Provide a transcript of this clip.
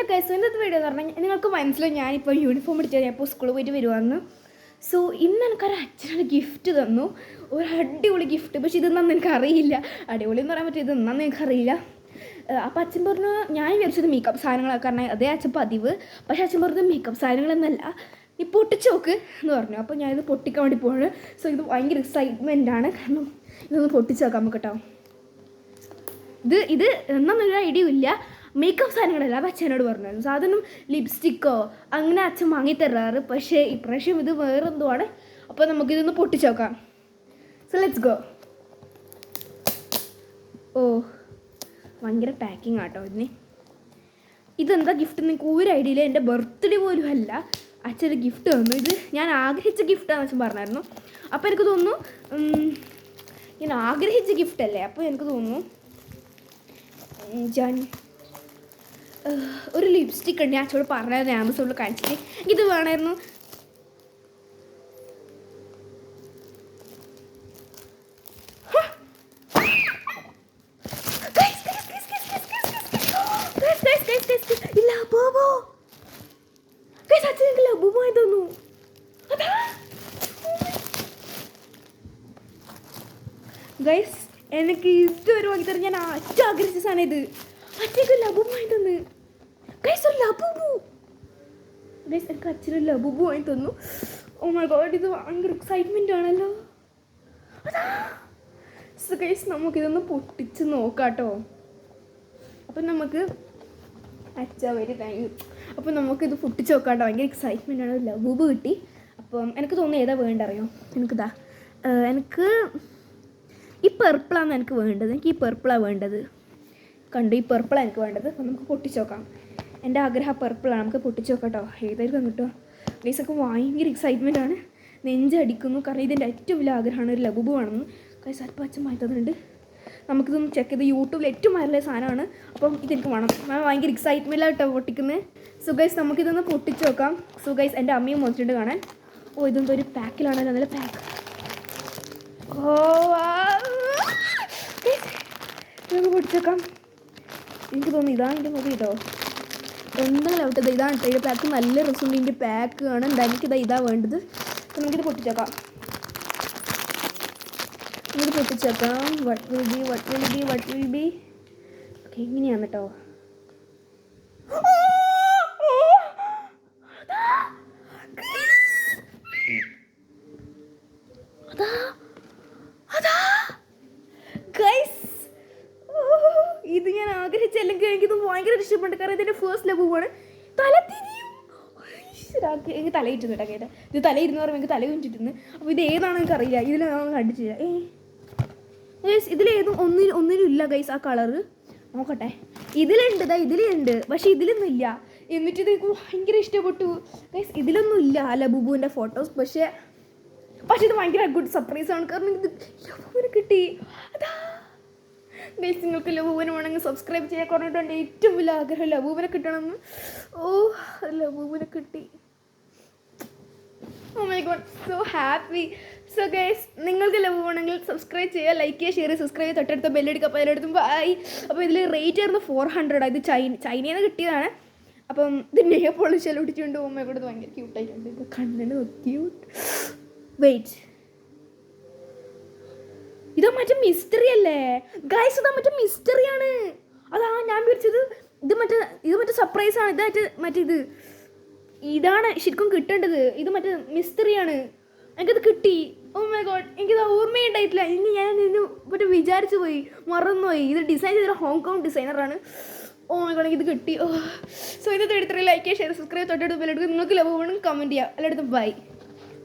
Guys ഇന്നത്തെ video എന്ന് പറഞ്ഞാൽ നിങ്ങൾക്ക് മനസ്സിലായി ഞാനിപ്പോൾ യൂണിഫോം ഇടിച്ചാൽ ഞാൻ ഇപ്പോൾ സ്കൂളിൽ പോയിട്ട് വരുവാന്ന്. സോ ഇന്ന് എനിക്കൊരു അച്ഛനൊരു ഗിഫ്റ്റ് തന്നു, ഒരു അടിപൊളി ഗിഫ്റ്റ്. പക്ഷേ ഇതെന്നാന്ന് എനിക്കറിയില്ല, അടിപൊളി എന്ന് പറയാൻ പറ്റും, ഇതെന്നാന്ന് എനിക്കറിയില്ല. അപ്പോൾ അച്ഛൻ പറഞ്ഞു, ഞാൻ വിചാരിച്ചത് മേക്കപ്പ് സാധനങ്ങളൊക്കെ കാരണം അതേ അച്ഛൻ പതിവ്. പക്ഷേ അച്ഛൻ പറഞ്ഞത് മേക്കപ്പ് സാധനങ്ങളൊന്നല്ല, നീ പൊട്ടിച്ച് നോക്ക് എന്ന് പറഞ്ഞു. അപ്പോൾ ഞാനിത് പൊട്ടിക്കാൻ വേണ്ടി പോവാണ്. സോ ഇത് ഭയങ്കര എക്സൈറ്റ്മെൻ്റ് ആണ്, കാരണം ഇതൊന്ന് പൊട്ടിച്ച് നോക്കാം നമുക്ക് കേട്ടോ. ഇത് എന്നൊന്നൊരു ഐഡിയ ഇല്ല, മേക്കപ്പ് സാധനങ്ങളല്ല. അപ്പം അച്ഛനോട് പറഞ്ഞു സാധനം ലിപ്സ്റ്റിക്കോ അങ്ങനെ അച്ഛൻ വാങ്ങിത്തരാറ്, പക്ഷേ ഇപ്രാവശ്യം ഇത് വേറെന്തോ ആണ്. അപ്പോൾ നമുക്കിതൊന്ന് പൊട്ടിച്ച് നോക്കാം. So let's go. ഓ ഭയങ്കര പാക്കിംഗ് ആട്ടോ ഇതിന്. ഇതെന്താ ഗിഫ്റ്റ് നിങ്ങൾക്ക് ഒരു ഐഡിയ ഇല്ല, എൻ്റെ ബർത്ത്ഡേ പോലും അല്ല, അച്ഛൻ്റെ ഗിഫ്റ്റ് തന്നു. ഇത് ഞാൻ ആഗ്രഹിച്ച ഗിഫ്റ്റാണെന്ന് അച്ഛൻ പറഞ്ഞായിരുന്നു. അപ്പോൾ എനിക്ക് തോന്നുന്നു ഞാൻ ആഗ്രഹിച്ച ഗിഫ്റ്റല്ലേ, അപ്പോൾ എനിക്ക് തോന്നുന്നു ഞാൻ ഒരു ലിപ്സ്റ്റിക് ഉണ്ട്, ഞാൻ അച്ഛനോട് പറഞ്ഞായിരുന്നു ആമസോണിൽ കാണിച്ചിട്ട് ഇത് വേണമായിരുന്നു. തോന്നുന്നു ഗൈസ്, എനിക്ക് ഇതൊരു വാങ്ങി തരാൻ ഞാൻ അച്ഛൻ ആഗ്രഹിച്ച സാധനം ഇത്. അച്ഛക്ക് ലബുബു വാങ്ങി തന്നു ഗൈസ്, ഒരു ലബുബു ഗൈസ്, എനിക്ക് അച്ഛനൊരു ലബുബു വാങ്ങി തന്നു. ഓ മൈ ഗോഡ്, ഇത് ഭയങ്കര എക്സൈറ്റ്മെൻ്റ് ആണല്ലോ. സോ ഗൈസ് നമുക്കിതൊന്ന് പൊട്ടിച്ച് നോക്കാം കേട്ടോ. അപ്പം നമുക്ക് വെരി താങ്ക് യു. അപ്പം നമുക്കിത് പൊട്ടിച്ച് നോക്കാം കേട്ടോ. ഭയങ്കര എക്സൈറ്റ്മെൻ്റ് ആണ്, ലബുബു കിട്ടി. അപ്പം എനിക്ക് തോന്നുന്നു ഏതാ വേണ്ടറിയോ, എനിക്കിതാ എനിക്ക് ഈ പെർപ്പിളാണ് എനിക്ക് വേണ്ടത്. എനിക്ക് ഈ പെർപ്പിളാണ് വേണ്ടത്, കണ്ടു, ഈ പെർപ്പിളാണ് എനിക്ക് വേണ്ടത്. അപ്പം നമുക്ക് പൊട്ടിച്ച് നോക്കാം. എൻ്റെ ആഗ്രഹം പെർപ്പിളാണ്, നമുക്ക് പൊട്ടിച്ച് നോക്കാം കേട്ടോ. ഏതായിരിക്കും കിട്ടുക ഗൈസൊക്കെ. ഭയങ്കര എക്സൈറ്റ്മെൻ്റ് ആണ്, നെഞ്ചടിക്കുന്നു, കാരണം ഇതിൻ്റെ ഏറ്റവും വലിയ ആഗ്രഹമാണ് ഒരു ലബുബു ആണെന്ന്. ഗൈസ് അപ്പം അച്ഛൻ വാങ്ങിത്തന്നുണ്ട്, നമുക്കിതൊന്ന് ചെക്ക് ചെയ്ത്. യൂട്യൂബിൽ ഏറ്റവും നല്ല സാധനമാണ്, അപ്പം ഇതെനിക്ക് വേണം. ഞാൻ ഭയങ്കര എക്സൈറ്റ്മെൻറ്റായിട്ടോ പൊട്ടിക്കുന്നത്. സോ ഗൈസ് നമുക്കിതൊന്ന് പൊട്ടിച്ച് നോക്കാം. സോ ഗൈസ് എൻ്റെ അമ്മയും വന്നിട്ടുണ്ട് കാണാൻ. ഓ ഇതെന്തോ ഒരു പാക്കിലാണല്ലോ, നല്ല പാക്ക്. ഓ ഇതൊന്ന് പൊട്ടിച്ചേക്കാം. എനിക്ക് തോന്നുന്നു ഇതാണ് എൻ്റെ മതി കേട്ടോ. എന്തായാലും ആവട്ടെ, ഇതാണ് കേട്ടോ ഇതിൻ്റെ പാക്ക്. നല്ല രസമുണ്ട് ഇതിൻ്റെ പാക്ക് ആണ്. എന്തായാലും എനിക്കിതാ ഇതാ വേണ്ടത്. അപ്പം നമുക്കിത് പൊട്ടിച്ചേക്കാം. ഇത് പൊട്ടിച്ചേക്കാം. വട്ട് വിൽ ബി ഓക്കെ, ഇങ്ങനെയാണ് കേട്ടോ. ഇത് ഞാൻ ആഗ്രഹിച്ചല്ലെങ്കിൽ എനിക്കിത് ഭയങ്കര ഇഷ്ടപ്പെട്ടു, കാരണം ഇതിൻ്റെ ഫേസ്റ്റ് ലബുവാണ്. തല തിരിയും, എനിക്ക് തലയിട്ടുന്നു കേട്ടോ. കേട്ടോ ഇത് തലയിരുന്ന് പറയുമ്പോൾ എനിക്ക് തല കുഞ്ചിട്ടുന്നു. അപ്പോൾ ഇത് ഏതാണെന്ന് എനിക്ക് അറിയില്ല, ഇതിലാണ് കണ്ടിട്ടില്ല. ഇതിലേതും ഒന്നിലും ഇല്ല ഗൈസ് ആ കളറ്. നോക്കട്ടെ, ഇതിലുണ്ട്, ഇതിലുണ്ട്, പക്ഷേ ഇതിലൊന്നും ഇല്ല. എന്നിട്ട് ഇത് എനിക്ക് ഭയങ്കര ഇഷ്ടപ്പെട്ടു ഗൈസ്. ഇതിലൊന്നും ഇല്ല ലബുബുവിൻ്റെ ഫോട്ടോസ്, പക്ഷേ ഇത് ഭയങ്കര ഗുഡ് സർപ്രൈസാണ്, കാരണം ഇത് ലബുവിന് കിട്ടി. അതാ ഗൈസ്, നിങ്ങൾക്ക് ലബുവിന് വേണമെങ്കിൽ സബ്സ്ക്രൈബ് ചെയ്യാൻ പറഞ്ഞിട്ടുണ്ട്. ഏറ്റവും വലിയ ആഗ്രഹം ലബുവിനെ കിട്ടണമെന്ന്. ഓ ലബുവിനെ കിട്ടി. Oh my god, so happy. So guys നിങ്ങൾക്ക് ലബു വേണമെങ്കിൽ സബ്സ്ക്രൈബ് ചെയ്യുക, ലൈക്ക് ചെയ്യുക, ഷെയർ ചെയ്യുക, സബ്സ്ക്രൈബ് ചെയ്യുക, തൊട്ടടുത്ത ബെല്ലടിക്കുക. അപ്പോൾ അതിനടുത്തും ബൈ. അപ്പോൾ ഇതിൽ റേറ്റ് ആയിരുന്നു 400. ഇത് ചൈനയിൽ നിന്ന് കിട്ടിയതാണ്. അപ്പം ഇത് നെയ്യ പോളിഷെല്ലാം ഒട്ടിച്ചുകൊണ്ട് പോകുമ്പോൾ ഇവിടെ ഭയങ്കര ക്യൂട്ടായിട്ടുണ്ട്. ഇത് കണ്ണിന് ക്യൂട്ട്. വെയിറ്റ്, ഇത് മറ്റേ മിസ്റ്ററി അല്ലേ ഗൈസ്? ഇതാ മറ്റേ മിസ്റ്ററിയാണ്. അതാ ഞാൻ വിചാരിച്ചത് ഇത് മറ്റേ സർപ്രൈസാണ്. മറ്റേ ഇതാണ് ശരിക്കും കിട്ടേണ്ടത്. ഇത് മറ്റേ മിസ്റ്ററിയാണ്. എനിക്കത് കിട്ടി. ഓ മൈ ഗോഡ്, എനിക്കത് ഓർമ്മയുണ്ടായിട്ടില്ല. ഇനി ഞാൻ മറ്റേ വിചാരിച്ചു പോയി, മറന്നുപോയി. ഇത് ഡിസൈൻ ചെയ്തൊരു ഹോങ്കോങ് ഡിസൈനറാണ്. ഓ മൈ ഗോഡ്, എനിക്കിത് കിട്ടി. ഓ സോ ഇന്നത്തെ എടുത്തിട്ട് ലൈക്ക് ചെയ്യുക, ഷെയർ, സബ്സ്ക്രൈബ്, തൊട്ടടുത്ത് ബെല്ലടിക്കുക. നിങ്ങൾക്ക് ലവ് വേണമെങ്കിൽ കമൻറ്റ് ചെയ്യുക. എല്ലായിടത്തും ബൈ.